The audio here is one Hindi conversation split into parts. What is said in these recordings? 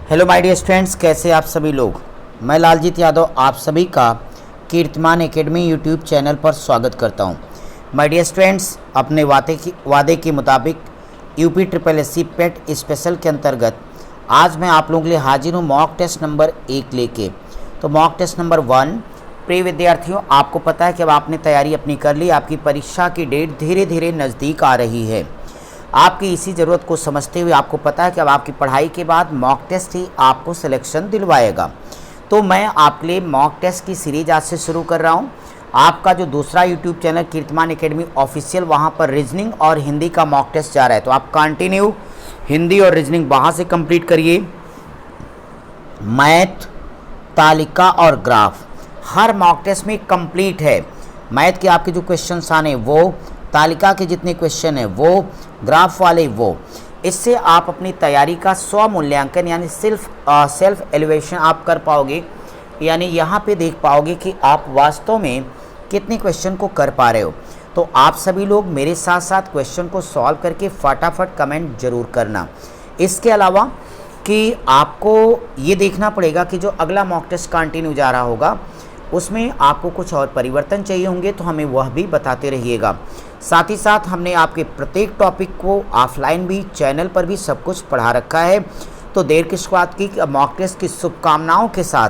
हेलो माय डियर स्टूडेंट्स, कैसे आप सभी लोग। मैं लालजीत यादव आप सभी का कीर्तिमान एकेडमी यूट्यूब चैनल पर स्वागत करता हूं। माय डियर स्टूडेंट्स, अपने वादे के मुताबिक यूपी ट्रिपल एस सी पेट स्पेशल के अंतर्गत आज मैं आप लोगों के लिए हाजिर हूं मॉक टेस्ट नंबर 1 लेके। तो मॉक टेस्ट नंबर 1। प्रिय विद्यार्थियों, आपको पता है कि अब आपने तैयारी अपनी कर ली, आपकी परीक्षा की डेट धीरे धीरे नज़दीक आ रही है। आपकी इसी ज़रूरत को समझते हुए आपको पता है कि अब आपकी पढ़ाई के बाद मॉक टेस्ट ही आपको सिलेक्शन दिलवाएगा। तो मैं आपके लिए मॉक टेस्ट की सीरीज आज से शुरू कर रहा हूं। आपका जो दूसरा यूट्यूब चैनल कीर्तिमान एकेडमी ऑफिशियल, वहां पर रीजनिंग और हिंदी का मॉक टेस्ट जा रहा है। तो आप कंटिन्यू हिंदी और रीजनिंग वहां से कंप्लीट करिए। मैथ, तालिका और ग्राफ हर मॉक टेस्ट में कंप्लीट है। मैथ के आपके जो क्वेश्चन आने वो, तालिका के जितने क्वेश्चन हैं वो, ग्राफ वाले वो। इससे आप अपनी तैयारी का स्व मूल्यांकन यानी सेल्फ एलिवेशन आप कर पाओगे। यानी यहाँ पे देख पाओगे कि आप वास्तव में कितने क्वेश्चन को कर पा रहे हो। तो आप सभी लोग मेरे साथ साथ क्वेश्चन को सॉल्व करके फटाफट कमेंट जरूर करना। इसके अलावा कि आपको ये देखना पड़ेगा कि जो अगला मॉक टेस्ट कंटिन्यू जा रहा होगा उसमें आपको कुछ और परिवर्तन चाहिए होंगे, तो हमें वह भी बताते रहिएगा। साथ ही साथ हमने आपके प्रत्येक टॉपिक को ऑफलाइन भी चैनल पर भी सब कुछ पढ़ा रखा है। तो देर किस बात की, मॉक टेस्ट की शुभकामनाओं के साथ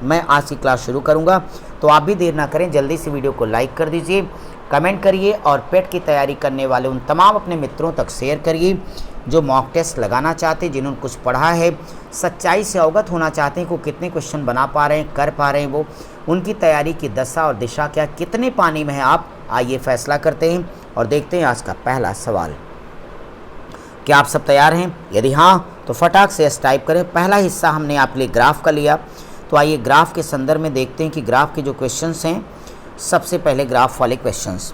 मैं आज की क्लास शुरू करूंगा। तो आप भी देर ना करें, जल्दी से वीडियो को लाइक कर दीजिए, कमेंट करिए और पेट की तैयारी करने वाले उन तमाम अपने मित्रों तक शेयर करिए जो मॉक टेस्ट लगाना चाहते हैं, जिन्होंने कुछ पढ़ा है, सच्चाई से अवगत होना चाहते हैं, को कितने क्वेश्चन बना पा रहे हैं, कर पा रहे हैं, वो उनकी तैयारी की दशा और दिशा क्या, कितने पानी में है आप, आइए फैसला करते हैं और देखते हैं आज का पहला सवाल। क्या आप सब तैयार हैं? यदि हाँ तो फटाक से एस टाइप करें। पहला हिस्सा हमने आपके लिए ग्राफ का लिया, तो आइए ग्राफ के संदर्भ में देखते हैं कि ग्राफ के जो क्वेश्चंस हैं, सबसे पहले ग्राफ वाले क्वेश्चंस।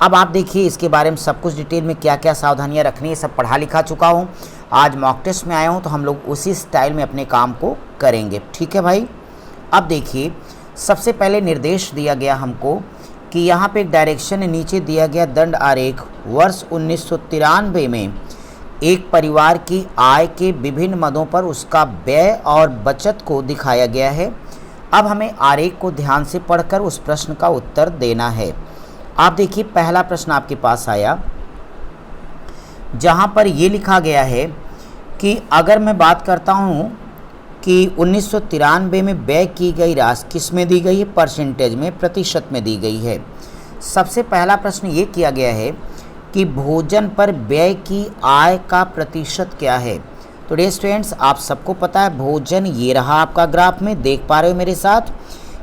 अब आप देखिए इसके बारे में सब कुछ डिटेल में क्या क्या सावधानियां रखनी है सब पढ़ा लिखा चुका हूं। आज मॉक टेस्ट में आया हूं तो हम लोग उसी स्टाइल में अपने काम को करेंगे, ठीक है भाई। अब देखिए सबसे पहले निर्देश दिया गया हमको कि यहाँ पे एक डायरेक्शन नीचे दिया गया दंड आरेख वर्ष 1993 में एक परिवार की आय के विभिन्न मदों पर उसका व्यय और बचत को दिखाया गया है। अब हमें आरेख को ध्यान से पढ़कर उस प्रश्न का उत्तर देना है। आप देखिए पहला प्रश्न आपके पास आया जहाँ पर ये लिखा गया है कि अगर मैं बात करता हूँ कि 1993 में व्यय की गई राशि किस में दी गई है, परसेंटेज में, प्रतिशत में दी गई है। सबसे पहला प्रश्न ये किया गया है कि भोजन पर व्यय की आय का प्रतिशत क्या है। तो डियर स्टूडेंट्स, आप सबको पता है भोजन ये रहा आपका ग्राफ में, देख पा रहे हो मेरे साथ।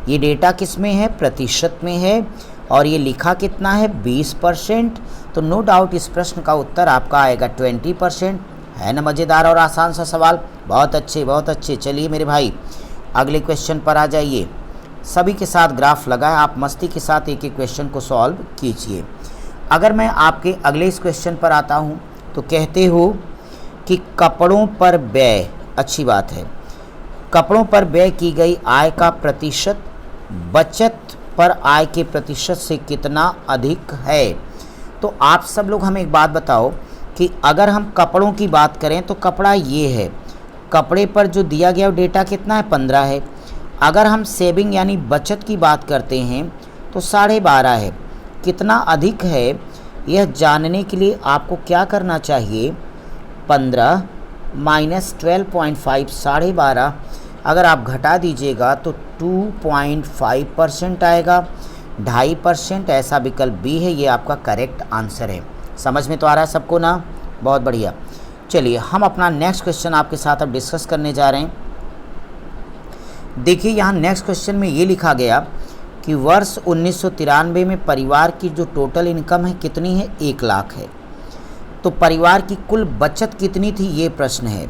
ये डेटा किस में है, प्रतिशत में है, और ये लिखा कितना है, 20%। तो नो डाउट इस प्रश्न का उत्तर आपका आएगा 20%। है ना मज़ेदार और आसान सा सवाल? बहुत अच्छे बहुत अच्छे। चलिए मेरे भाई अगले क्वेश्चन पर आ जाइए। सभी के साथ ग्राफ लगा है, आप मस्ती के साथ एक एक क्वेश्चन को सॉल्व कीजिए। अगर मैं आपके अगले इस क्वेश्चन पर आता हूँ तो कहते हो कि कपड़ों पर व्यय, अच्छी बात है, कपड़ों पर व्यय की गई आय का प्रतिशत बचत पर आय के प्रतिशत से कितना अधिक है। तो आप सब लोग हमें एक बात बताओ कि अगर हम कपड़ों की बात करें तो कपड़ा ये है, कपड़े पर जो दिया गया डेटा कितना है, 15 है। अगर हम सेविंग यानी बचत की बात करते हैं तो 12.5 है। कितना अधिक है यह जानने के लिए आपको क्या करना चाहिए, 15 माइनस 12.5, 12.5 अगर आप घटा दीजिएगा तो 2.5% आएगा। 2.5% ऐसा विकल्प बी है, ये आपका करेक्ट आंसर है। समझ में तो आ रहा है सबको ना? बहुत बढ़िया। चलिए हम अपना नेक्स्ट क्वेश्चन आपके साथ अब डिस्कस करने जा रहे हैं। देखिए यहाँ नेक्स्ट क्वेश्चन में ये लिखा गया कि वर्ष 1993 में परिवार की जो टोटल इनकम है कितनी है, 1 लाख है। तो परिवार की कुल बचत कितनी थी, ये प्रश्न है।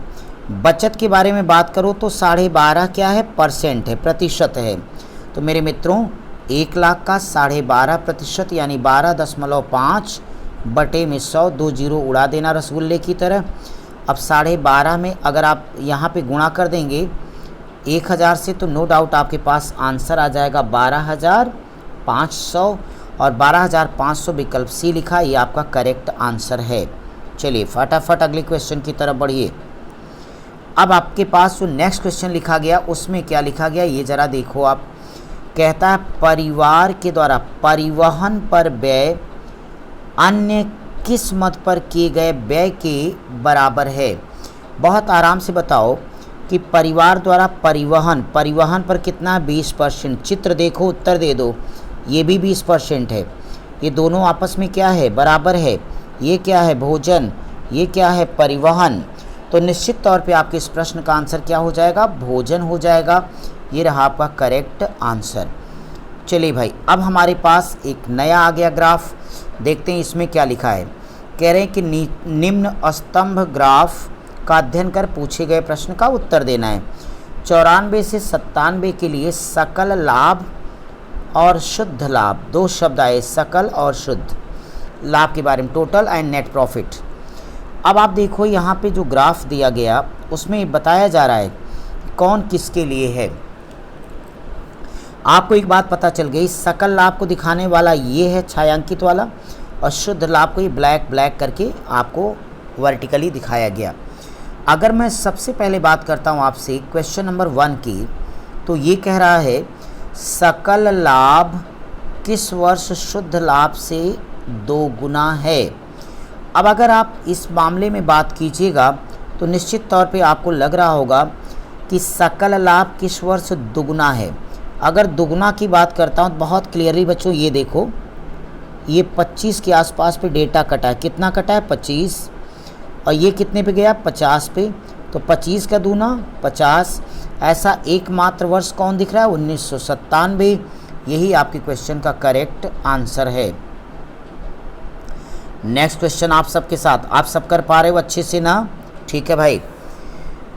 बचत के बारे में बात करो तो 12.5 क्या है, परसेंट है, प्रतिशत है। तो मेरे मित्रों 1 लाख का 12.5% यानी 12.5 बटे में 100, 2 जीरो उड़ा देना रसगुल्ले की तरह। अब 12.5 में अगर आप यहाँ पे गुणा कर देंगे 1000 से तो नो डाउट आपके पास आंसर आ जाएगा 12,500 और 12,500 विकल्प सी लिखा, ये आपका करेक्ट आंसर है। चलिए फटाफट अगले क्वेश्चन की तरफ बढ़िए। अब आपके पास जो नेक्स्ट क्वेश्चन लिखा गया उसमें क्या लिखा गया ये ज़रा देखो आप। कहता है परिवार के द्वारा परिवहन पर व्यय अन्य किस मद पर किए गए व्यय के बराबर है। बहुत आराम से बताओ कि परिवार द्वारा परिवहन पर कितना 20%। चित्र देखो उत्तर दे दो। ये भी 20% है। ये दोनों आपस में क्या है, बराबर है। ये क्या है, भोजन। ये क्या है, परिवहन। तो निश्चित तौर पे आपके इस प्रश्न का आंसर क्या हो जाएगा, भोजन हो जाएगा। ये रहा आपका करेक्ट आंसर। चलिए भाई, अब हमारे पास एक नया आ गया ग्राफ। देखते हैं इसमें क्या लिखा है। कह रहे हैं कि निम्न स्तंभ ग्राफ का अध्ययन कर पूछे गए प्रश्न का उत्तर देना है। 94 से 97 के लिए सकल लाभ और शुद्ध लाभ, दो शब्द आए, सकल और शुद्ध लाभ के बारे में, टोटल एंड नेट प्रॉफिट। अब आप देखो यहाँ पे जो ग्राफ दिया गया उसमें बताया जा रहा है कौन किसके लिए है। आपको एक बात पता चल गई, सकल लाभ को दिखाने वाला ये है छायांकित वाला, और शुद्ध लाभ को ये ब्लैक करके आपको वर्टिकली दिखाया गया। अगर मैं सबसे पहले बात करता हूँ आपसे क्वेश्चन नंबर 1 की, तो ये कह रहा है सकल लाभ किस वर्ष शुद्ध लाभ से 2 गुना है। अब अगर आप इस मामले में बात कीजिएगा तो निश्चित तौर पे आपको लग रहा होगा कि सकल लाभ किस वर्ष दुगुना है। अगर दुगुना की बात करता हूँ तो बहुत क्लियरली बच्चों ये देखो, ये 25 के आसपास पे डेटा कटा है। कितना कटा है, 25, और ये कितने पे गया, 50 पे। तो 25 का दूना 50। ऐसा एकमात्र वर्ष कौन दिख रहा है, 1997। यही आपके क्वेश्चन का करेक्ट आंसर है। नेक्स्ट क्वेश्चन आप सबके साथ, आप सब कर पा रहे हो अच्छे से ना, ठीक है भाई।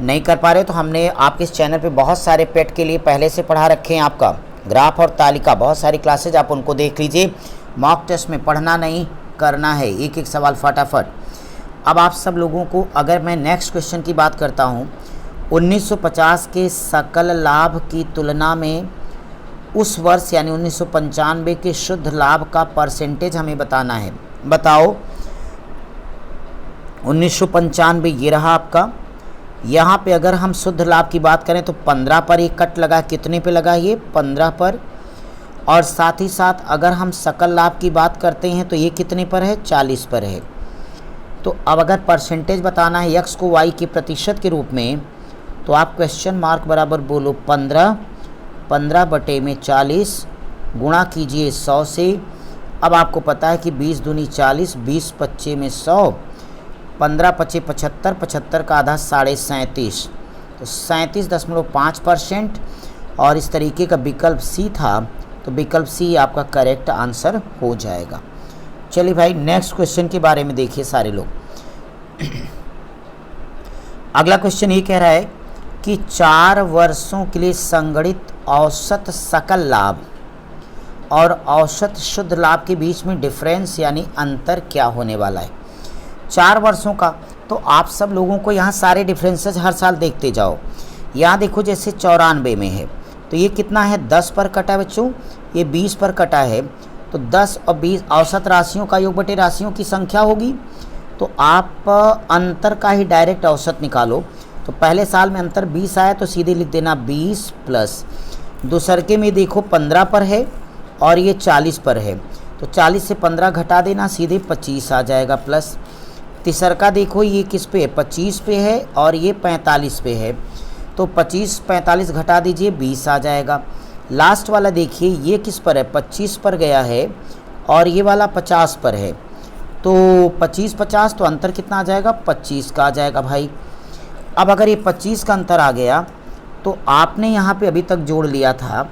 नहीं कर पा रहे हो तो हमने आपके इस चैनल पे बहुत सारे पेट के लिए पहले से पढ़ा रखे हैं। आपका ग्राफ और तालिका बहुत सारी क्लासेज, आप उनको देख लीजिए। मॉक टेस्ट में पढ़ना नहीं, करना है, एक एक सवाल फटाफट। अब आप सब लोगों को अगर मैं नेक्स्ट क्वेश्चन की बात करता हूँ, 1950 के सकल लाभ की तुलना में उस वर्ष यानी 1995 के शुद्ध लाभ का परसेंटेज हमें बताना है। बताओ 1995 ये रहा आपका। यहाँ पे अगर हम शुद्ध लाभ की बात करें तो 15 पर एक कट लगा, कितने पे लगा, ये 15 पर। और साथ ही साथ अगर हम सकल लाभ की बात करते हैं तो ये कितने पर है, 40 पर है। तो अब अगर परसेंटेज बताना है x को y के प्रतिशत के रूप में, तो आप क्वेश्चन मार्क बराबर बोलो 15 बटे में 40 गुणा कीजिए 100 से। अब आपको पता है कि 20 दूनी 40, 20 पच्चे में 100, 15 पच्चे 75, 75 का आधा 37.5, तो 37.5%। और इस तरीके का विकल्प सी था, तो विकल्प सी आपका करेक्ट आंसर हो जाएगा। चलिए भाई, नेक्स्ट क्वेश्चन के बारे में देखिए सारे लोग। अगला क्वेश्चन ये कह रहा है कि 4 वर्षों के लिए संगणित औसत सकल लाभ और औसत शुद्ध लाभ के बीच में डिफरेंस यानी अंतर क्या होने वाला है। 4 वर्षों का, तो आप सब लोगों को यहाँ सारे डिफरेंसेस हर साल देखते जाओ। यहाँ देखो जैसे 94 में है तो ये कितना है, 10 पर कटा है बच्चों, ये 20 पर कटा है। तो 10 और 20 औसत राशियों का योग बटे राशियों की संख्या होगी। तो आप अंतर का ही डायरेक्ट औसत निकालो। तो पहले साल में अंतर 20 आया तो सीधे लिख देना 20 प्लस, दूसरके में देखो 15 पर है और ये 40 पर है, तो 40 से 15 घटा देना, सीधे 25 आ जाएगा प्लस। तीसरका देखो ये किस पे है, 25 पे है और ये 45 पे है, तो 25 45 घटा दीजिए 20 आ जाएगा। लास्ट वाला देखिए ये किस पर है, 25 पर गया है और ये वाला 50 पर है, तो 25 50 तो अंतर कितना आ जाएगा, 25 का आ जाएगा भाई। अब अगर ये 25 का अंतर आ गया तो आपने यहाँ पे अभी तक जोड़ लिया था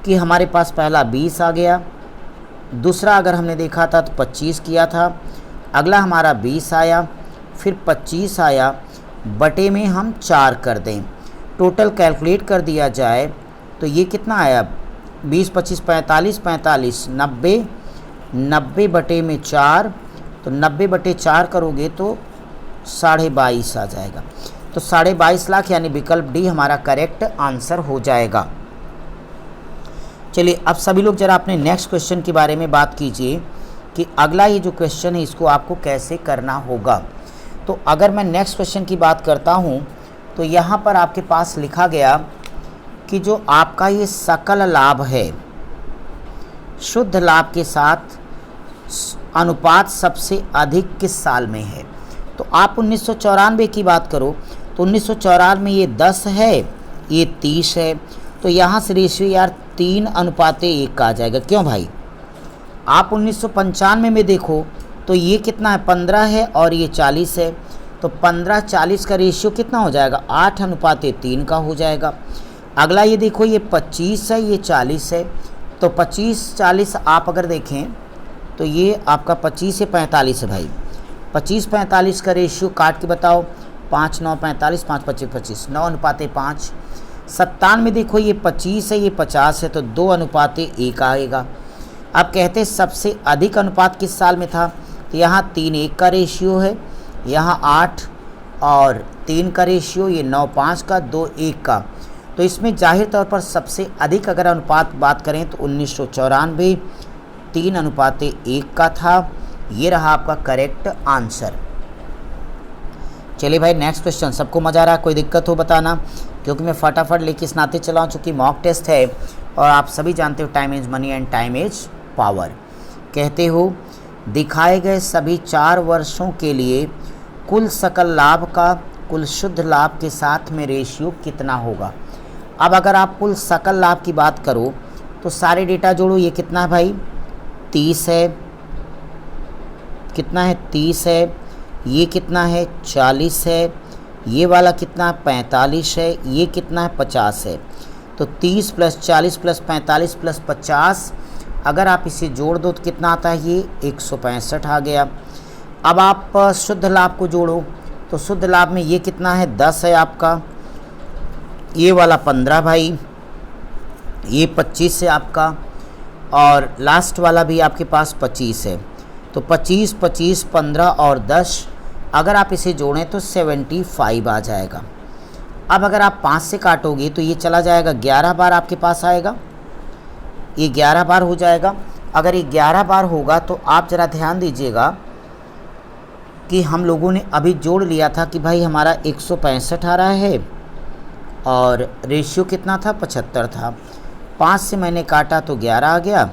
कि हमारे पास पहला 20 आ गया, दूसरा अगर हमने देखा था तो 25 किया था, अगला हमारा 20 आया, फिर 25 आया, बटे में हम 4 कर दें, टोटल कैलकुलेट कर दिया जाए तो ये कितना आया, 20 25 45 45 90, 90 बटे में 4, तो 90 बटे 4 करोगे तो 22.5 आ जाएगा। तो 22.5 लाख यानी विकल्प डी हमारा करेक्ट आंसर हो जाएगा। चलिए अब सभी लोग जरा अपने नेक्स्ट क्वेश्चन के बारे में बात कीजिए कि अगला ये जो क्वेश्चन है इसको आपको कैसे करना होगा। तो अगर मैं नेक्स्ट क्वेश्चन की बात करता हूँ तो यहाँ पर आपके पास लिखा गया कि जो आपका ये सकल लाभ है, शुद्ध लाभ के साथ अनुपात सबसे अधिक किस साल में है। तो आप 1994 की बात करो तो 1994 में ये 10 है, ये 30 है, तो यहाँ से रेशियो यार 3:1 का आ जाएगा। क्यों भाई? आप 1995 में देखो तो ये कितना है, 15 है और ये 40 है, तो 15-40 का रेशियो कितना हो जाएगा, 8:3 का हो जाएगा। अगला ये देखो, ये 25 है, ये 40 है, तो 25-40 आप अगर देखें तो ये आपका 25 से 45 है भाई। 25-45 का रेशियो काट के बताओ, 5-9-45, 5-25-25, 9:5। 97 में देखो ये 25 है, ये 50 है, तो 2:1 आएगा। अब कहते हैं सबसे अधिक अनुपात किस साल में था, तो यहाँ 3:1 का रेशियो है, यहाँ 8 और 3 का रेशियो, ये 9:5 का, 2:1 का। तो इसमें जाहिर तौर पर सबसे अधिक अगर अनुपात बात करें तो 1994 3:1 का था। ये रहा आपका करेक्ट आंसर। चलिए भाई नेक्स्ट क्वेश्चन। सबको मज़ा आ रहा है? कोई दिक्कत हो बताना, क्योंकि मैं फटाफट लेके सुनाते चला हूँ, चूँकि मॉक टेस्ट है और आप सभी जानते हो time is money and time is power. कहते हो दिखाए गए सभी 4 वर्षों के लिए कुल सकल लाभ का कुल शुद्ध लाभ के साथ में रेशियो कितना होगा। अब अगर आप कुल सकल लाभ की बात करो तो सारे डेटा जोड़ो, ये कितना है भाई, 30 है, कितना है 30 है, ये कितना है 40 है, ये वाला कितना 45 है, ये कितना है 50 है। तो 30 + 40 + 45 + 50 अगर आप इसे जोड़ दो तो कितना आता है, ये 165 आ गया। अब आप शुद्ध लाभ को जोड़ो तो शुद्ध लाभ में ये कितना है 10 है आपका, ये वाला 15 भाई, ये 25 है आपका, और लास्ट वाला भी आपके पास 25 है। तो 25, 25, 15 और 10 अगर आप इसे जोड़ें तो 75 आ जाएगा। अब अगर आप 5 से काटोगे तो ये चला जाएगा 11 बार आपके पास आएगा, ये 11 बार हो जाएगा। अगर ये 11 बार होगा तो आप ज़रा ध्यान दीजिएगा कि हम लोगों ने अभी जोड़ लिया था कि भाई हमारा 165 आ रहा है और रेशियो कितना था 75 था। 5 से मैंने काटा तो 11 आ गया,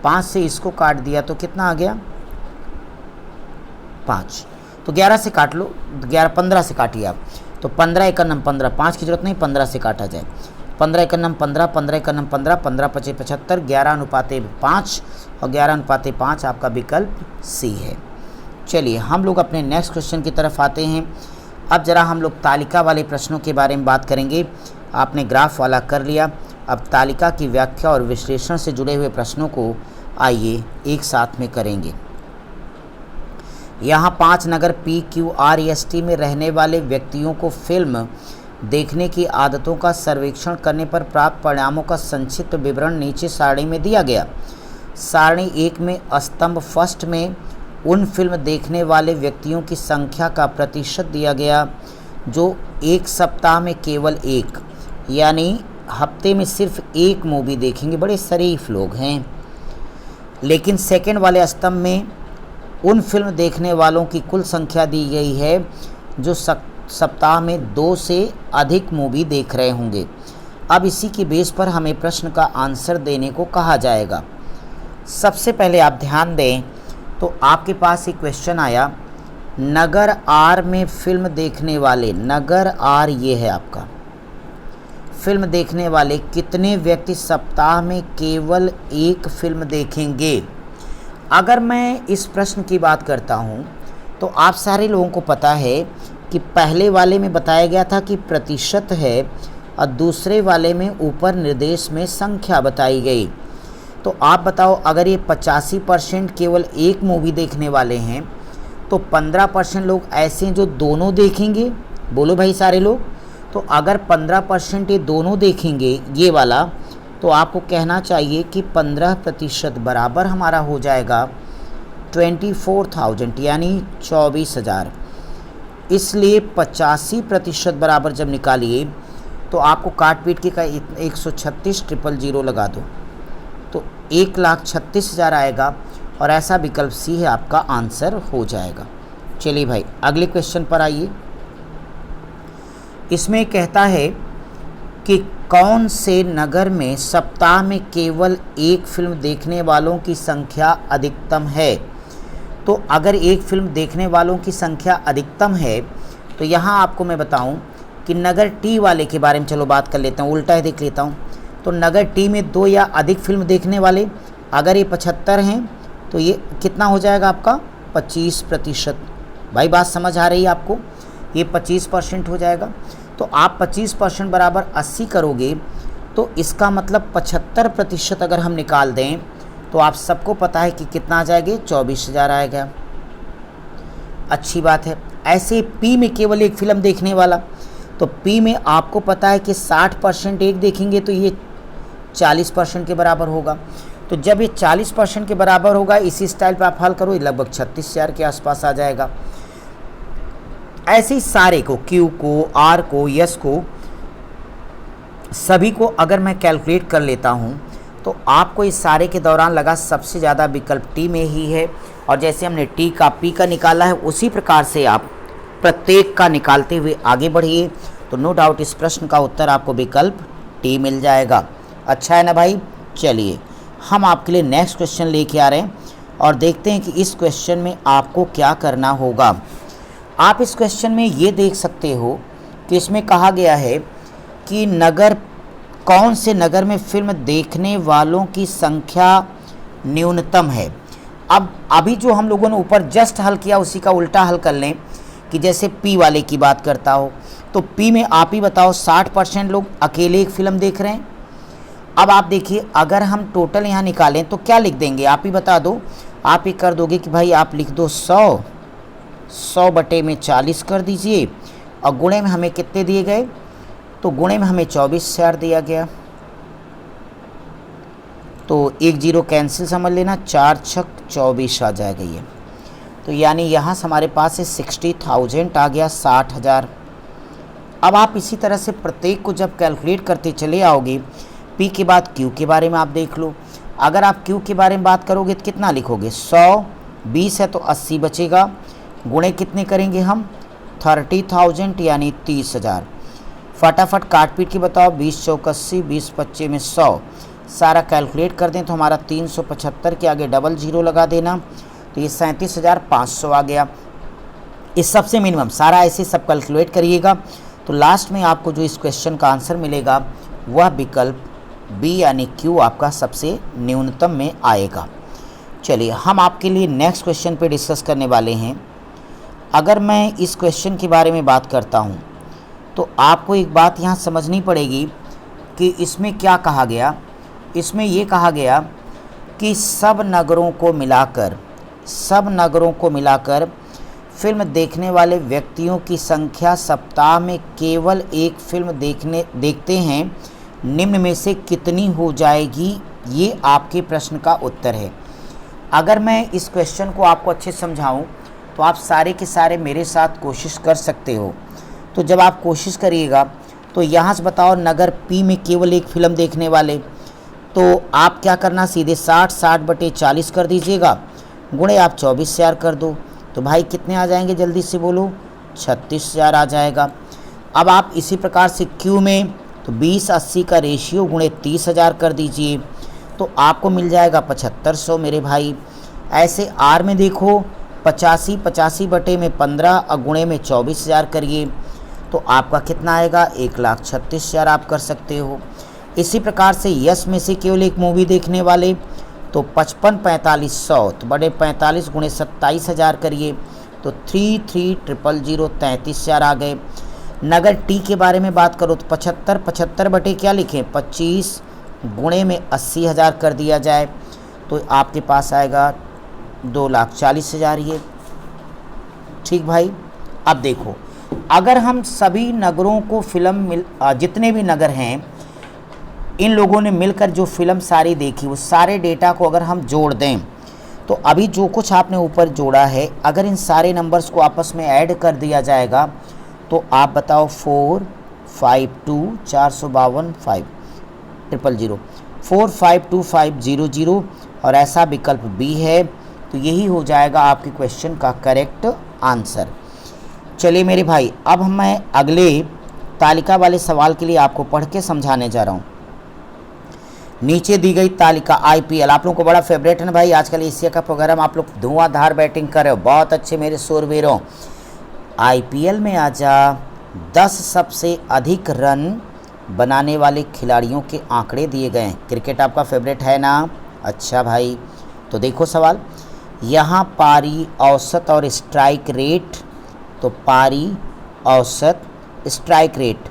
5 से इसको काट दिया तो कितना आ गया 5। तो 11 से काट लो, 15 से काटिए आप, तो 15 × 9 15, 5 की जरूरत नहीं, 15 से काटा जाए। 15 × 9 15, 15 × 9 15, 15 × 5 75, 11:5 और 11:5 आपका विकल्प सी है। चलिए हम लोग अपने नेक्स्ट क्वेश्चन की तरफ आते हैं। अब ज़रा हम लोग तालिका वाले प्रश्नों के बारे में बात करेंगे। आपने ग्राफ वाला कर लिया, अब तालिका की व्याख्या और विश्लेषण से जुड़े हुए प्रश्नों को आइए एक साथ में करेंगे। यहाँ 5 नगर PQRST में रहने वाले व्यक्तियों को फिल्म देखने की आदतों का सर्वेक्षण करने पर प्राप्त परिणामों का संक्षिप्त विवरण नीचे सारणी में दिया गया। सारणी 1 में स्तंभ फर्स्ट में उन फिल्म देखने वाले व्यक्तियों की संख्या का प्रतिशत दिया गया जो एक सप्ताह में केवल एक, यानी हफ्ते में सिर्फ एक मूवी देखेंगे। बड़े शरीफ लोग हैं। लेकिन सेकंड वाले स्तंभ में उन फिल्म देखने वालों की कुल संख्या दी गई है जो सप्ताह में 2 से अधिक मूवी देख रहे होंगे। अब इसी के बेस पर हमें प्रश्न का आंसर देने को कहा जाएगा। सबसे पहले आप ध्यान दें तो आपके पास एक क्वेश्चन आया, नगर आर में फिल्म देखने वाले, नगर आर ये है आपका, फिल्म देखने वाले कितने व्यक्ति सप्ताह में केवल एक फिल्म देखेंगे। अगर मैं इस प्रश्न की बात करता हूं तो आप सारे लोगों को पता है कि पहले वाले में बताया गया था कि प्रतिशत है और दूसरे वाले में ऊपर निर्देश में संख्या बताई गई। तो आप बताओ, अगर ये 85% केवल एक मूवी देखने वाले हैं तो 15% लोग ऐसे हैं जो दोनों देखेंगे। बोलो भाई सारे लोग। तो अगर 15% ये दोनों देखेंगे ये वाला, तो आपको कहना चाहिए कि 15% बराबर हमारा हो जाएगा 24,000 यानी 24,000। इसलिए 85% बराबर जब निकालिए तो आपको काट पीट के का 136,000 लगा दो तो 1,36,000 आएगा और ऐसा विकल्प सी है आपका आंसर हो जाएगा। चलिए भाई अगले क्वेश्चन पर आइए। इसमें कहता है कि कौन से नगर में सप्ताह में केवल एक फिल्म देखने वालों की संख्या अधिकतम है। तो अगर एक फिल्म देखने वालों की संख्या अधिकतम है तो यहाँ आपको मैं बताऊँ कि नगर टी वाले के बारे में चलो बात कर लेता हूँ, उल्टा ही देख लेता हूँ। तो नगर टी में 2 या अधिक फिल्म देखने वाले, अगर ये 75 हैं तो ये कितना हो जाएगा आपका 25%। भाई बात समझ आ रही है आपको, ये 25% हो जाएगा। तो आप 25% बराबर 80 करोगे तो इसका मतलब 75% अगर हम निकाल दें तो आप सबको पता है कि कितना आ जाएगा, 24,000 आएगा। अच्छी बात है। ऐसे पी में केवल एक फिल्म देखने वाला, तो पी में आपको पता है कि 60% एक देखेंगे तो ये 40% के बराबर होगा। तो जब ये 40% के बराबर होगा, इसी स्टाइल पे आप हल करो, ये लगभग 36,000 के आसपास आ जाएगा। ऐसे ही सारे को, क्यू को, आर को, यस को, सभी को अगर मैं कैलकुलेट कर लेता हूँ तो आपको इस सारे के दौरान लगा सबसे ज़्यादा विकल्प टी में ही है। और जैसे हमने टी का पी का निकाला है उसी प्रकार से आप प्रत्येक का निकालते हुए आगे बढ़िए, तो नो डाउट इस प्रश्न का उत्तर आपको विकल्प टी मिल जाएगा। अच्छा है ना भाई। चलिए हम आपके लिए नेक्स्ट क्वेश्चन लेके आ रहे हैं और देखते हैं कि इस क्वेश्चन में आपको क्या करना होगा। आप इस क्वेश्चन में ये देख सकते हो कि इसमें कहा गया है कि नगर, कौन से नगर में फिल्म देखने वालों की संख्या न्यूनतम है। अब अभी जो हम लोगों ने ऊपर जस्ट हल किया उसी का उल्टा हल कर लें कि जैसे पी वाले की बात करता हो, तो पी में आप ही बताओ 60% लोग अकेले एक फ़िल्म देख रहे हैं। अब आप देखिए, अगर हम टोटल यहाँ निकालें तो क्या लिख देंगे, आप ही बता दो। आप ही कर दोगे कि भाई आप लिख दो 100 बटे में 40 कर दीजिए, और गुणे में हमें कितने दिए गए, तो गुणे में हमें 24,000 दिया गया। तो 1 0 कैंसिल समझ लेना, 4 छक 24 आ जाएगा ये। तो यानी यहाँ से हमारे पास से 60,000 आ गया, 60,000। अब आप इसी तरह से प्रत्येक को जब कैलकुलेट करते चले आओगे, पी के बाद क्यू के बारे में आप देख लो। अगर आप क्यू के बारे में बात करोगे तो कितना लिखोगे, 100, 20 है तो 80 बचेगा, गुणे कितने करेंगे हम, 30,000 यानी 30,000। फटाफट काट पीट के बताओ, 20 चौक 80, 20 25 में 100, सारा कैलकुलेट कर दें तो हमारा 375 के आगे डबल जीरो लगा देना, तो ये 37,500 आ गया। इस सबसे मिनिमम सारा ऐसे सब कैलकुलेट करिएगा तो लास्ट में आपको जो इस क्वेश्चन का आंसर मिलेगा वह विकल्प बी यानी क्यू आपका सबसे न्यूनतम में आएगा। चलिए हम आपके लिए नेक्स्ट क्वेश्चन पे डिस्कस करने वाले हैं। अगर मैं इस क्वेश्चन के बारे में बात करता हूँ तो आपको एक बात यहाँ समझनी पड़ेगी कि इसमें क्या कहा गया। इसमें ये कहा गया कि सब नगरों को मिलाकर फिल्म देखने वाले व्यक्तियों की संख्या सप्ताह में केवल एक फिल्म देखते हैं, निम्न में से कितनी हो जाएगी, ये आपके प्रश्न का उत्तर है। अगर मैं इस क्वेश्चन को आपको अच्छे समझाऊं तो आप सारे के सारे मेरे साथ कोशिश कर सकते हो। तो जब आप कोशिश करिएगा तो यहाँ से बताओ, नगर पी में केवल एक फिल्म देखने वाले, तो आप क्या करना, सीधे 60 बटे 40 कर दीजिएगा, गुणे आप 24,000 कर दो, तो भाई कितने आ जाएंगे, जल्दी से बोलो, 36,000 आ जाएगा। अब आप इसी प्रकार से क्यू में तो 20-80 का रेशियो गुणे 30,000 कर दीजिए, तो आपको मिल जाएगा 7500 मेरे भाई। ऐसे आर में देखो, 85 बटे में 15 और गुणे में 24,000 करिए, तो आपका कितना आएगा, 1,36,000 आप कर सकते हो। इसी प्रकार से यस में से केवल एक मूवी देखने वाले, तो 55-4500, तो बड़े 45 गुणे 27,000 करिए, तो 33,000 33,000 आ गए। नगर टी के बारे में बात करो तो 75 बटे क्या लिखें, 25 गुणे में 80,000 कर दिया जाए, तो आपके पास आएगा 2,40,000 ये। ठीक भाई। अब देखो, अगर हम सभी नगरों को जितने भी नगर हैं, इन लोगों ने मिलकर जो फिल्म सारी देखी, वो सारे डेटा को अगर हम जोड़ दें, तो अभी जो कुछ आपने ऊपर जोड़ा है, अगर इन सारे नंबर्स को आपस में ऐड कर दिया जाएगा तो आप बताओ 452-452-500 और ऐसा विकल्प बी है, तो यही हो जाएगा आपके क्वेश्चन का करेक्ट आंसर। चलिए मेरे भाई, अब मैं अगले तालिका वाले सवाल के लिए आपको पढ़ के समझाने जा रहा हूँ। नीचे दी गई तालिका आईपीएल, आप लोगों को बड़ा फेवरेट है ना भाई, आजकल एशिया कप वगैरह में आप लोग धुआंधार बैटिंग कर रहे हो, बहुत अच्छे मेरे शूरवीरों। आईपीएल में आजा 10 सबसे अधिक रन बनाने वाले खिलाड़ियों के आंकड़े दिए गए हैं। क्रिकेट आपका फेवरेट है ना? अच्छा भाई, तो देखो सवाल, यहाँ पारी, औसत और स्ट्राइक रेट। तो पारी, औसत, स्ट्राइक रेट,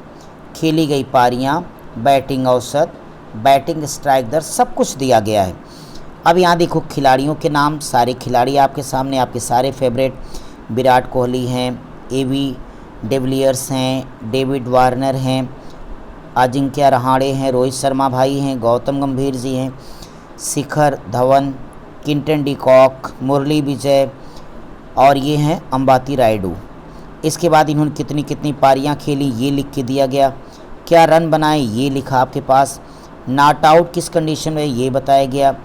खेली गई पारियाँ, बैटिंग औसत, बैटिंग स्ट्राइक दर, सब कुछ दिया गया है। अब यहाँ देखो खिलाड़ियों के नाम, सारे खिलाड़ी आपके सामने, आपके सारे फेवरेट, विराट कोहली हैं, एवी डिविलियर्स हैं, डेविड वार्नर हैं, अजिंक्य रहाणे हैं, रोहित शर्मा भाई हैं, गौतम गंभीर जी हैं, Shikhar Dhawan, Quinton de Kock, Murali Vijay और ये हैं अंबाती रायडू। इसके बाद इन्होंने कितनी कितनी पारियां खेली ये लिख के दिया गया, क्या रन बनाए ये लिखा आपके पास, नॉट आउट किस कंडीशन में ये बताया गया,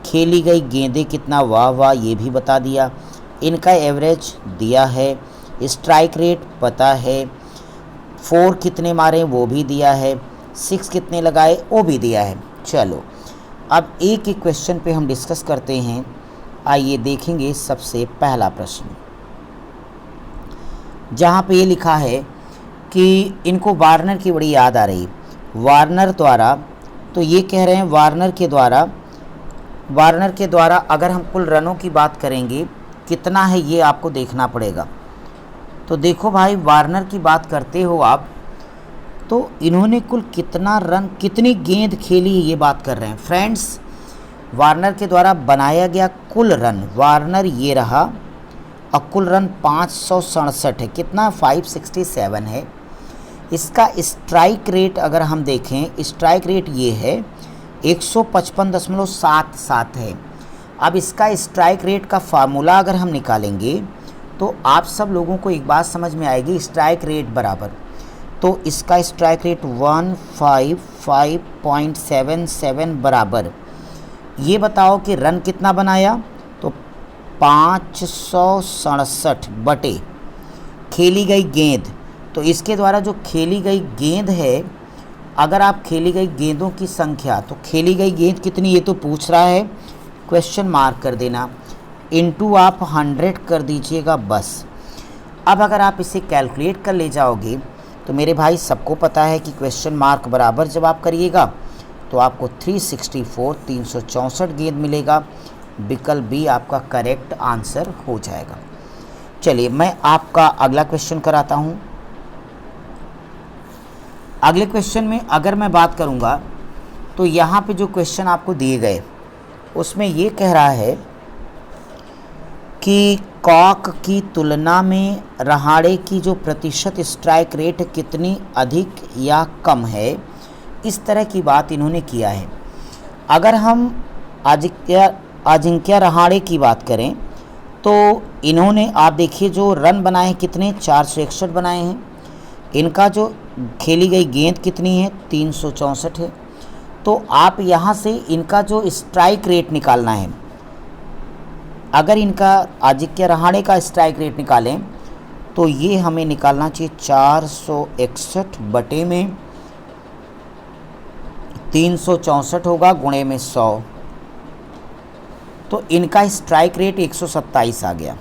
खेली गई गेंदें कितना, वाह वाह ये भी बता दिया, इनका एवरेज दिया है, स्ट्राइक रेट पता है, 4 कितने मारे वो भी दिया है, 6 कितने लगाए वो भी दिया है। चलो अब एक एक क्वेश्चन पे हम डिस्कस करते हैं। आइए देखेंगे सबसे पहला प्रश्न, जहाँ पे ये लिखा है कि इनको वार्नर की बड़ी याद आ रही, वार्नर द्वारा, तो ये कह रहे हैं वार्नर के द्वारा अगर हम कुल रनों की बात करेंगे कितना है ये आपको देखना पड़ेगा। तो देखो भाई, वार्नर की बात करते हो आप, तो इन्होंने कुल कितना रन, कितनी गेंद खेली ये बात कर रहे हैं फ्रेंड्स। वार्नर के द्वारा बनाया गया कुल रन, वार्नर ये रहा, और कुल रन 567 है, कितना 567 है। इसका स्ट्राइक रेट अगर हम देखें, स्ट्राइक रेट ये है 155.77 है। अब इसका स्ट्राइक रेट का फार्मूला अगर हम निकालेंगे तो आप सब लोगों को एक बात समझ में आएगी, स्ट्राइक रेट बराबर, तो इसका स्ट्राइक रेट 155.77 बराबर, ये बताओ कि रन कितना बनाया, तो 567 बटे खेली गई गेंद। तो इसके द्वारा जो खेली गई गेंद है, अगर आप खेली गई गेंदों की संख्या, तो खेली गई गेंद कितनी ये तो पूछ रहा है, क्वेश्चन मार्क कर देना, इनटू आप 100 कर दीजिएगा बस। अब अगर आप इसे कैलकुलेट कर ले जाओगे तो मेरे भाई सबको पता है कि क्वेश्चन मार्क बराबर जब आप करिएगा तो आपको 364 गेंद मिलेगा। विकल्प बी आपका करेक्ट आंसर हो जाएगा। चलिए मैं आपका अगला क्वेश्चन कराता हूँ। अगले क्वेश्चन में अगर मैं बात करूँगा तो यहाँ पे जो क्वेश्चन आपको दिए गए उसमें ये कह रहा है कि कॉक की तुलना में रहाणे की जो प्रतिशत स्ट्राइक रेट कितनी अधिक या कम है, इस तरह की बात इन्होंने किया है। अगर हम अजिंक्य रहाणे की बात करें तो इन्होंने, आप देखिए जो रन बनाए हैं कितने, 461 बनाए हैं। इनका जो खेली गई गेंद कितनी है, 364 है। तो आप यहाँ से इनका जो स्ट्राइक रेट निकालना है, अगर इनका अजिंक्य रहाणे का स्ट्राइक रेट निकालें तो ये हमें निकालना चाहिए 461 बटे में 364 होगा, गुणे में 100, तो इनका स्ट्राइक रेट 127 आ गया।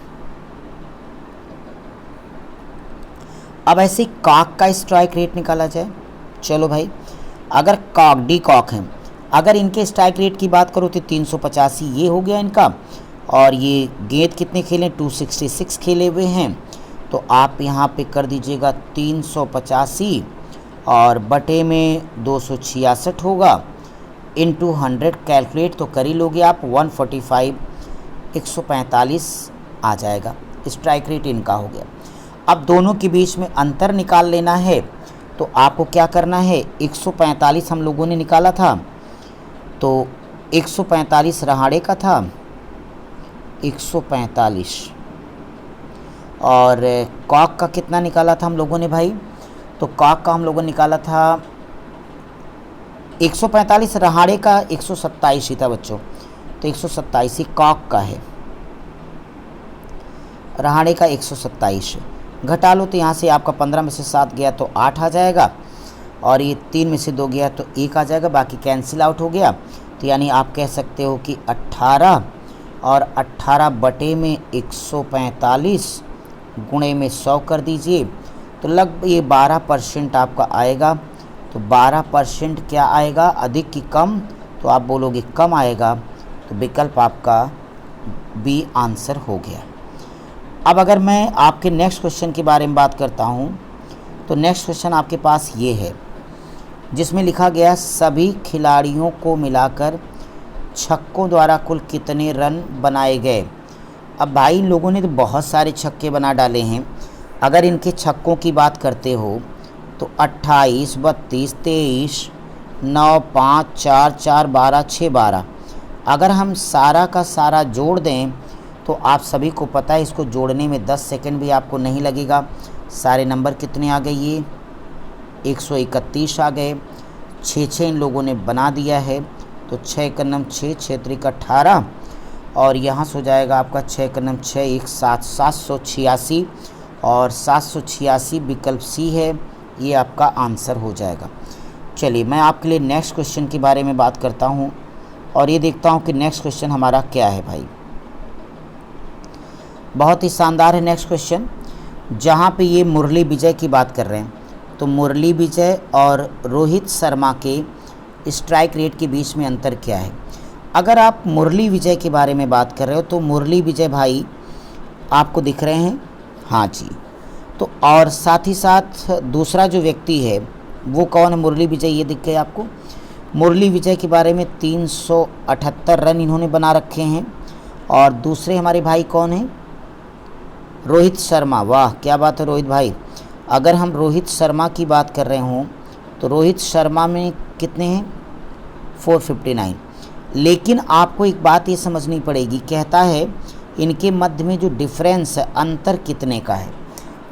अब ऐसे कॉक का स्ट्राइक रेट निकाला जाए। चलो भाई, अगर कॉक डी कॉक हैं, अगर इनके स्ट्राइक रेट की बात करो तो 385 ये हो गया इनका, और ये गेंद कितने खेले, 266 खेले हुए हैं। तो आप यहाँ पे कर दीजिएगा 385 और बटे में 266 होगा, इनटू 100 कैलकुलेट तो कर ही लोगे आप, 145 145 आ जाएगा। स्ट्राइक रेट इनका हो गया। अब दोनों के बीच में अंतर निकाल लेना है, तो आपको क्या करना है, 145 हम लोगों ने निकाला था, तो 145 रहाणे का था, 145, और कॉक का कितना निकाला था हम लोगों ने भाई, तो कॉक का हम लोगों ने निकाला था 145, रहाणे का 127 ही था बच्चों, तो 127 ही कॉक का है, रहाणे का 127। घटा लो तो यहाँ से आपका 15 में से 7 गया तो 8 आ जाएगा, और ये 3 में से 2 गया तो 1 आ जाएगा, बाकी कैंसिल आउट हो गया। तो यानी आप कह सकते हो कि 18 और 18 बटे में 145 गुणे में 100 कर दीजिए, तो लगभग ये 12% आपका आएगा। तो 12% क्या आएगा, अधिक कि कम? तो आप बोलोगे कम आएगा, तो विकल्प आपका बी आंसर हो गया। अब अगर मैं आपके नेक्स्ट क्वेश्चन के बारे में बात करता हूँ, तो नेक्स्ट क्वेश्चन आपके पास ये है, जिसमें लिखा गया सभी खिलाड़ियों को मिलाकर छक्कों द्वारा कुल कितने रन बनाए गए। अब भाई इन लोगों ने तो बहुत सारे छक्के बना डाले हैं। अगर इनके छक्कों की बात करते हो तो 28, 32, 23, 9, 5, 4, 4, 12, 6, 12। अगर हम सारा का सारा जोड़ दें तो आप सभी को पता है इसको जोड़ने में 10 सेकंड भी आपको नहीं लगेगा। सारे नंबर कितने आ गए, ये 131 आ गए। 6 इन लोगों ने बना दिया है, तो 6 का नम 6, 6 त्रिक 18, और यहाँ से हो जाएगा आपका 6 का नम 6, 1 7, 786, और 786 विकल्प सी है, ये आपका आंसर हो जाएगा। चलिए मैं आपके लिए नेक्स्ट क्वेश्चन के बारे में बात करता हूँ, और ये देखता हूँ कि नेक्स्ट क्वेश्चन हमारा क्या है भाई। बहुत ही शानदार है नेक्स्ट क्वेश्चन, जहाँ पे ये मुरली विजय की बात कर रहे हैं। तो मुरली विजय और रोहित शर्मा के स्ट्राइक रेट के बीच में अंतर क्या है। अगर आप मुरली विजय के बारे में बात कर रहे हो तो मुरली विजय भाई आपको दिख रहे हैं, हाँ जी। तो और साथ ही साथ दूसरा जो व्यक्ति है वो कौन है, मुरली विजय ये दिख गए आपको। मुरली विजय के बारे में 378 रन इन्होंने बना रखे हैं, और दूसरे हमारे भाई कौन हैं, रोहित शर्मा। वाह क्या बात है रोहित भाई। अगर हम रोहित शर्मा की बात कर रहे हों तो रोहित शर्मा में कितने हैं, 459। लेकिन आपको एक बात ये समझनी पड़ेगी, कहता है इनके मध्य में जो डिफरेंस है, अंतर कितने का है।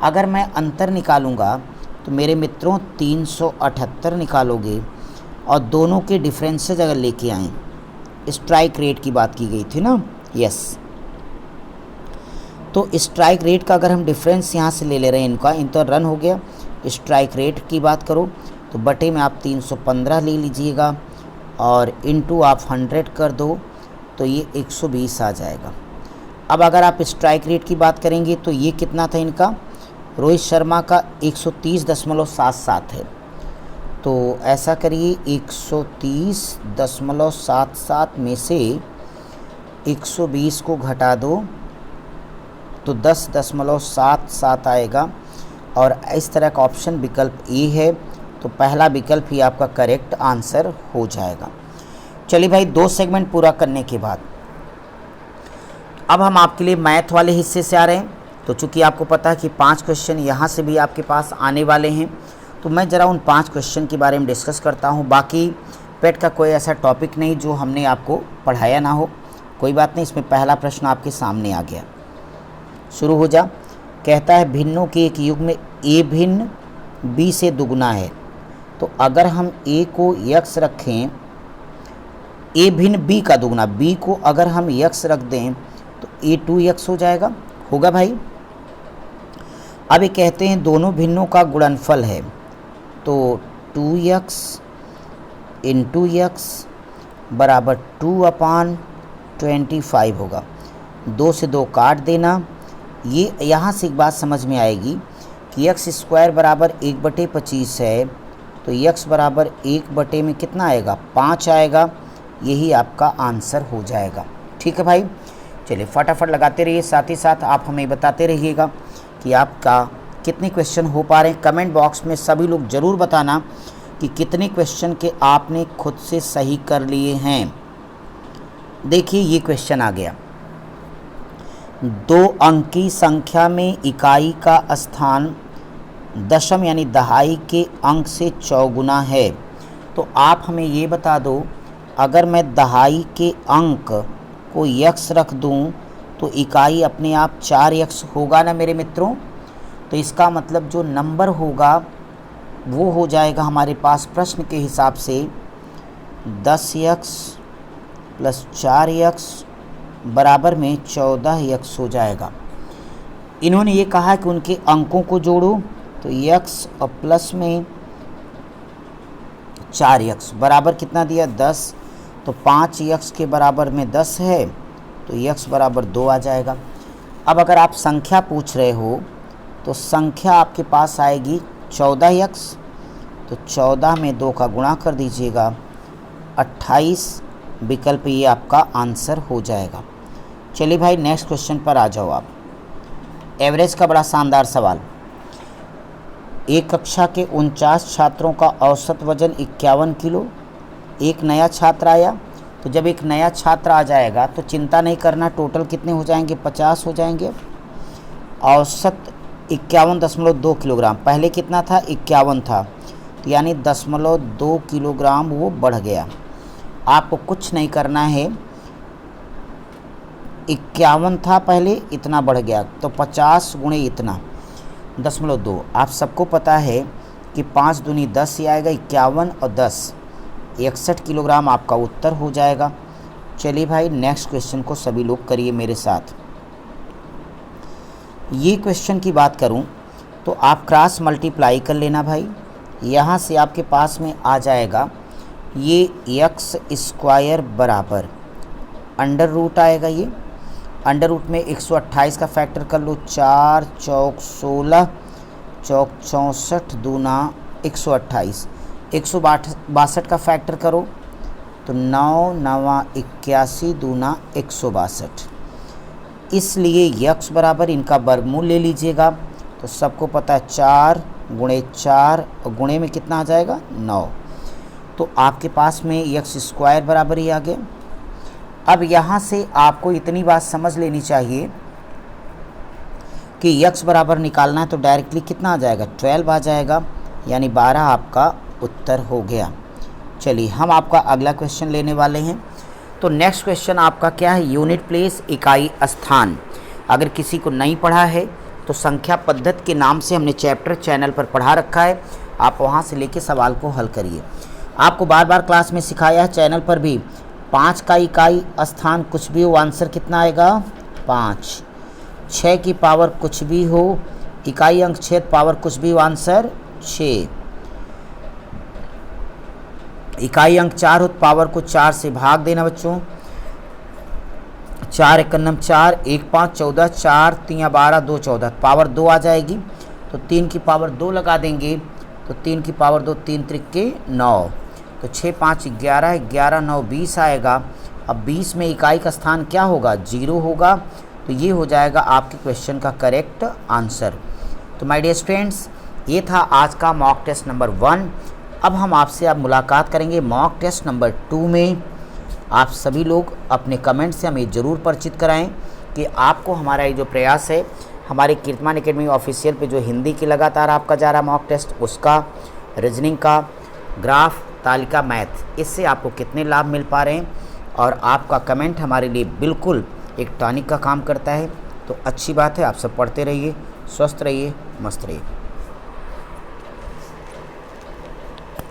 अगर मैं अंतर निकालूंगा तो मेरे मित्रों 378 निकालोगे, और दोनों के डिफरेंसेस अगर लेके आएँ, स्ट्राइक रेट की बात की गई थी ना, यस। तो स्ट्राइक रेट का अगर हम डिफरेंस यहाँ से ले रहे हैं इनका रन हो गया। स्ट्राइक रेट की बात करो तो बटे में आप 315 ले लीजिएगा, और इनटू आप 100 कर दो तो ये 120 आ जाएगा। अब अगर आप स्ट्राइक रेट की बात करेंगे तो ये कितना था इनका, रोहित शर्मा का 130.77 है। तो ऐसा करिए 130.77 में से 120 को घटा दो तो 10.77 आएगा, और इस तरह का ऑप्शन विकल्प ए है। तो पहला विकल्प ही आपका करेक्ट आंसर हो जाएगा। चलिए भाई 2 सेगमेंट पूरा करने के बाद अब हम आपके लिए मैथ वाले हिस्से से आ रहे हैं। तो चूंकि आपको पता है कि 5 क्वेश्चन यहाँ से भी आपके पास आने वाले हैं, तो मैं ज़रा उन 5 क्वेश्चन के बारे में डिस्कस करता हूँ। बाकी पेट का कोई ऐसा टॉपिक नहीं जो हमने आपको पढ़ाया ना हो, कोई बात नहीं। इसमें पहला प्रश्न आपके सामने आ गया, शुरू हो जा। कहता है भिन्नों के एक युग में ए भिन्न बी से दुगुना है। तो अगर हम ए को यक्स रखें, ए भिन्न बी का दुगुना, बी को अगर हम यक्स रख दें तो ए 2x हो जाएगा, होगा भाई। अब ये कहते हैं दोनों भिन्नों का गुणनफल है, तो 2x इंटू x बराबर 2/25 होगा। 2 से 2 काट देना। ये यहाँ से एक बात समझ में आएगी कि x² बराबर 1/25 है, तो x बराबर 1 में कितना आएगा, 5 आएगा। यही आपका आंसर हो जाएगा। ठीक है भाई, चलिए फटाफट लगाते रहिए, साथ ही साथ आप हमें बताते रहिएगा कि आपका कितने क्वेश्चन हो पा रहे हैं। कमेंट बॉक्स में सभी लोग ज़रूर बताना कि कितने क्वेश्चन के आपने खुद से सही कर लिए हैं। देखिए ये क्वेश्चन आ गया, 2 अंकी संख्या में इकाई का स्थान दशम यानी दहाई के अंक से चौगुना है। तो आप हमें ये बता दो, अगर मैं दहाई के अंक को x रख दूं तो इकाई अपने आप 4x होगा ना मेरे मित्रों। तो इसका मतलब जो नंबर होगा वो हो जाएगा हमारे पास प्रश्न के हिसाब से 10x + 4x बराबर में 14x हो जाएगा। इन्होंने ये कहा कि उनके अंकों को जोड़ो, तो x और प्लस में 4x बराबर कितना दिया 10, तो 5x के बराबर में 10 है, तो x बराबर 2 आ जाएगा। अब अगर आप संख्या पूछ रहे हो तो संख्या आपके पास आएगी 14x, तो 14 में 2 का गुणा कर दीजिएगा, 28 विकल्प ये आपका आंसर हो जाएगा। चलिए भाई नेक्स्ट क्वेश्चन पर आ जाओ आप। एवरेज का बड़ा शानदार सवाल। एक कक्षा के 49 छात्रों का औसत वजन 51 किलो। एक नया छात्र आया, तो जब एक नया छात्र आ जाएगा तो चिंता नहीं करना, टोटल कितने हो जाएंगे 50 हो जाएंगे। औसत 51.2 किलोग्राम, पहले कितना था 51 था, तो यानी 0.2 किलोग्राम वो बढ़ गया। आपको कुछ नहीं करना है, 51 था पहले, इतना बढ़ गया, तो 50 गुणे इतना 0.2। आप सबको पता है कि 5 दूनी 10 ही आएगा, 51 और 10 61 किलोग्राम आपका उत्तर हो जाएगा। चलिए भाई नेक्स्ट क्वेश्चन को सभी लोग करिए मेरे साथ। ये क्वेश्चन की बात करूं तो आप क्रॉस मल्टीप्लाई कर लेना भाई। यहाँ से आपके पास में आ जाएगा ये x² बराबर अंडर रूट आएगा। ये अंडर रूट में 128 का फैक्टर कर लो, 4 चौक 16 चौक 64 दूना 128, 162 का फैक्टर करो तो 9 9 81 दूना 162। इसलिए x बराबर इनका वर्गमूल ले लीजिएगा, तो सबको पता है 4 गुणे 4 और गुणे में कितना आ जाएगा 9, तो आपके पास में x² बराबर ही आ गया। अब यहाँ से आपको इतनी बात समझ लेनी चाहिए कि x बराबर निकालना है, तो डायरेक्टली कितना आ जाएगा 12 आ जाएगा, यानी 12 आपका उत्तर हो गया। चलिए हम आपका अगला क्वेश्चन लेने वाले हैं। तो नेक्स्ट क्वेश्चन आपका क्या है, यूनिट प्लेस इकाई स्थान। अगर किसी को नहीं पढ़ा है तो संख्या पद्धति के नाम से हमने चैप्टर चैनल पर पढ़ा रखा है, आप वहां से लेके सवाल को हल करिए। आपको बार बार क्लास में सिखाया है, चैनल पर भी 5 का इकाई स्थान कुछ भी हो आंसर कितना आएगा 5, 6 की पावर कुछ भी हो इकाई अंक छेद पावर कुछ भी हो आंसर 6, इकाई अंक 4 हो पावर को 4 से भाग देना बच्चों, 4 एकन्नम 4 1 5 14 4 3 12 2 14 पावर 2 आ जाएगी, तो 3 की पावर 2 लगा देंगे, तो 3 की पावर 2 3 त्रिके 9, तो 6 5 11 11 9 20 आएगा। अब 20 में इकाई का स्थान क्या होगा 0 होगा, तो ये हो जाएगा आपके क्वेश्चन का करेक्ट आंसर। तो माय डियर स्टूडेंट्स, ये था आज का मॉक टेस्ट नंबर 1। अब हम आपसे अब मुलाकात करेंगे मॉक टेस्ट नंबर 2 में। आप सभी लोग अपने कमेंट से हमें ज़रूर परिचित कराएं कि आपको हमारा ये जो प्रयास है, हमारे कीर्तिमान एकेडमी ऑफिशियल पे जो हिंदी की लगातार आपका जा रहा मॉक टेस्ट, उसका रीजनिंग का, ग्राफ, तालिका, मैथ, इससे आपको कितने लाभ मिल पा रहे हैं। और आपका कमेंट हमारे लिए बिल्कुल एक टॉनिक का काम करता है। तो अच्छी बात है, आप सब पढ़ते रहिए, स्वस्थ रहिए, मस्त रहिए।